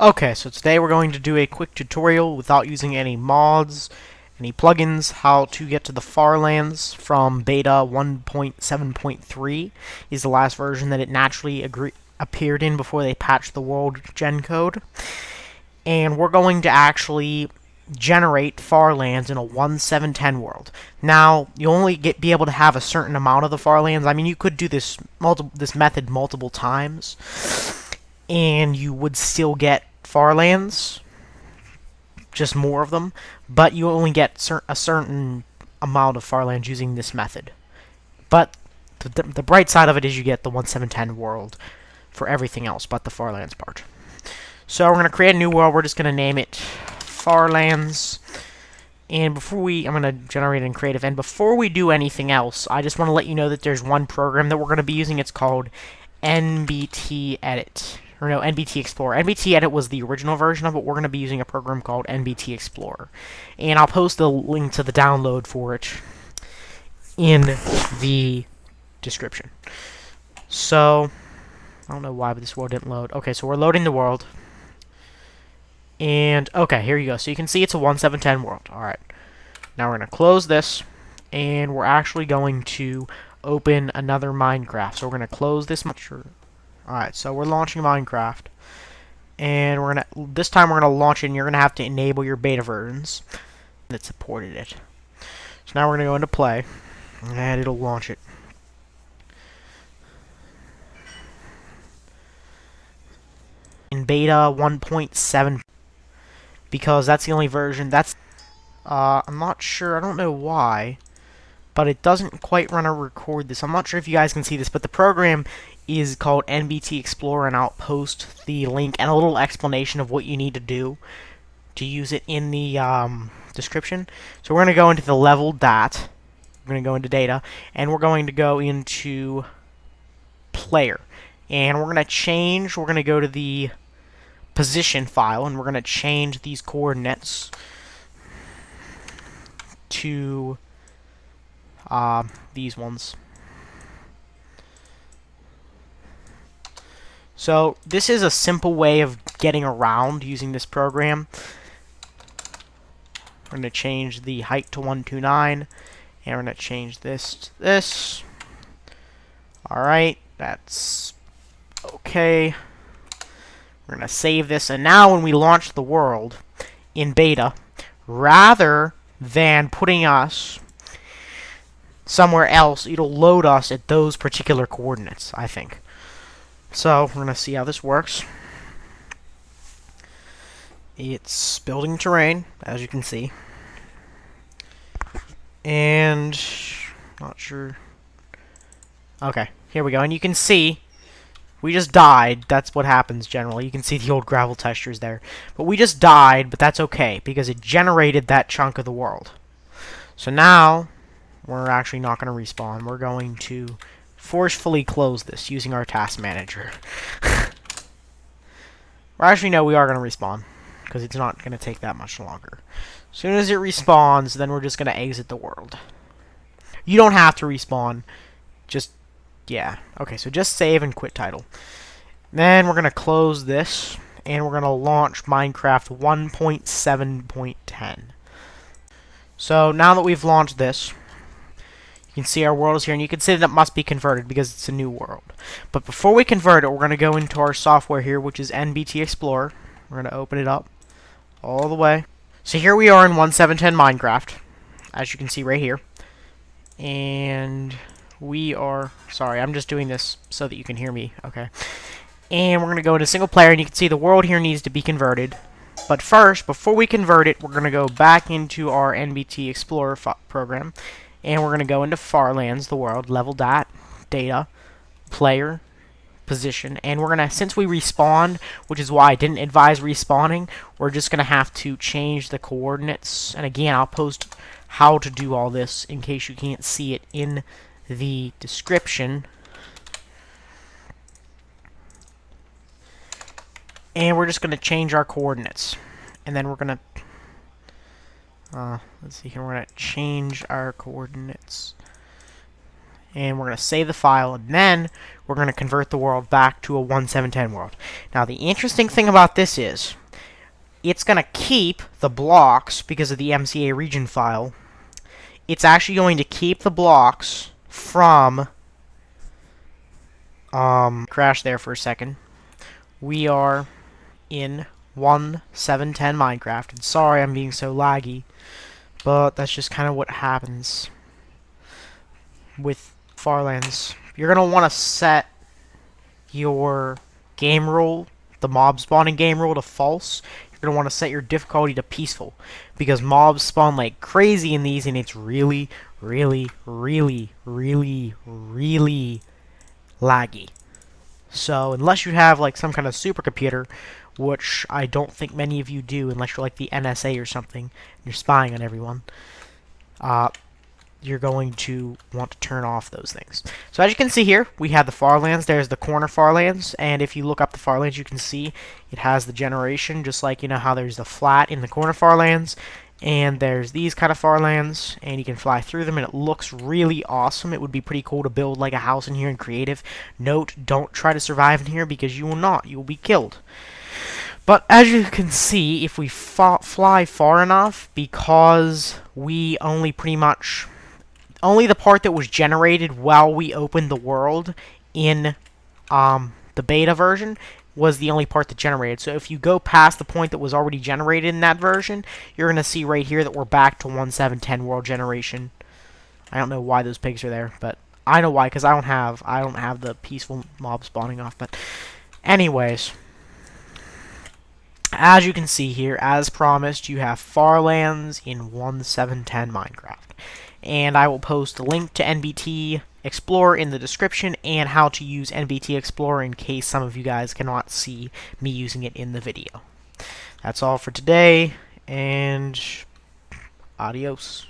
Okay, so today we're going to do a quick tutorial without using any mods, any plugins, how to get to the Farlands from beta 1.7.3 is the last version that it naturally appeared in before they patched the world gen code. And we're going to actually generate Farlands in a 1.7.10 world. Now, you'll only be able to have a certain amount of the Farlands. I mean, you could do this method multiple times, and you would still get Farlands, just more of them, but you only get a certain amount of Farlands using this method. But the bright side of it is you get the 1.7.10 world for everything else but the Farlands part. So we're going to create a new world. We're just going to name it Farlands. And I'm going to generate in creative. And before we do anything else, I just want to let you know that there's one program that we're going to be using. It's called NBTEdit. Or no, NBTExplorer. NBTEdit was the original version of it. We're going to be using a program called NBTExplorer. And I'll post a link to the download for it in the description. So, I don't know why, but this world didn't load. Okay, so we're loading the world. And, okay, here you go. So you can see it's a 1.7.10 world. Alright. Now we're going to close this. And we're actually going to open another Minecraft. So we're going to close this. Alright, so we're launching Minecraft. And this time we're going to launch it, and you're going to have to enable your beta versions that supported it. So now we're going to go into play, and it'll launch it. In beta 1.7, because that's the only version. I'm not sure, I don't know why, but it doesn't quite run or record this. I'm not sure if you guys can see this, but the program is called NBTExplorer, and I'll post the link and a little explanation of what you need to do to use it in the description. So we're going to go into the level.dat, we're going to go into data, and we're going to go into player. And we're going to go to the position file, and we're going to change these coordinates to these ones. So this is a simple way of getting around using this program. We're going to change the height to 129, and we're going to change this to this. Alright, that's okay. We're going to save this, and now when we launch the world in beta, rather than putting us somewhere else, it'll load us at those particular coordinates, I think. So, we're going to see how this works. It's building terrain, as you can see. And, not sure. Okay, here we go. And you can see, we just died. That's what happens generally. You can see the old gravel textures there. But we just died, but that's okay, because it generated that chunk of the world. So now, we're actually not going to respawn. We're going to forcefully close this using our task manager. Or actually, no, we are going to respawn, because it's not going to take that much longer. As soon as it respawns, then we're just going to exit the world. You don't have to respawn. Just, yeah. Okay, so just save and quit title. Then we're going to close this, and we're going to launch Minecraft 1.7.10. So now that we've launched this, you can see our world is here, and you can see that it must be converted because it's a new world. But before we convert it, we're going to go into our software here, which is NBTExplorer. We're going to open it up all the way. So here we are in 1.7.10 Minecraft, as you can see right here. And we are... Sorry, I'm just doing this so that you can hear me. Okay. And we're going to go into single player, and you can see the world here needs to be converted. But first, before we convert it, we're going to go back into our NBTExplorer program. And we're going to go into Farlands, the world, level.dat, data, player, position. And we're going to, since we respawned, which is why I didn't advise respawning, we're just going to have to change the coordinates. And again, I'll post how to do all this in case you can't see it in the description. And we're just going to change our coordinates. And then we're going to... let's see here, we're going to change our coordinates. and we're going to save the file, and then we're going to convert the world back to a 1.7.10 world. Now, the interesting thing about this is it's going to keep the blocks because of the MCA region file. It's actually going to keep the blocks from crash there for a second. We are in 1.7.10 Minecraft. And sorry I'm being so laggy, but that's just kind of what happens with Farlands. You're going to want to set your game rule, the mob spawning game rule, to false. You're going to want to set your difficulty to peaceful, because mobs spawn like crazy in these, and it's really, really, really, really, really laggy. So unless you have like some kind of supercomputer, which I don't think many of you do, unless you're like the NSA or something, and you're spying on everyone, you're going to want to turn off those things. So as you can see here, we have the Farlands. There's the corner Farlands, and if you look up the Farlands, you can see it has the generation, just like, you know, how there's the flat in the corner Farlands, and there's these kind of Farlands, and you can fly through them, and it looks really awesome. It would be pretty cool to build like a house in here in creative. Note, don't try to survive in here, because you will not. You will be killed. But as you can see, if we fly far enough, because we only pretty much... only the part that was generated while we opened the world in the beta version was the only part that generated. So if you go past the point that was already generated in that version, you're going to see right here that we're back to 1.7.10 world generation. I don't know why those pigs are there, but I know why, because I don't have the peaceful mob spawning off. But anyways, as you can see here, as promised, you have Farlands in 1.7.10 Minecraft. And I will post a link to NBTExplorer in the description, and how to use NBTExplorer in case some of you guys cannot see me using it in the video. That's all for today, and adios.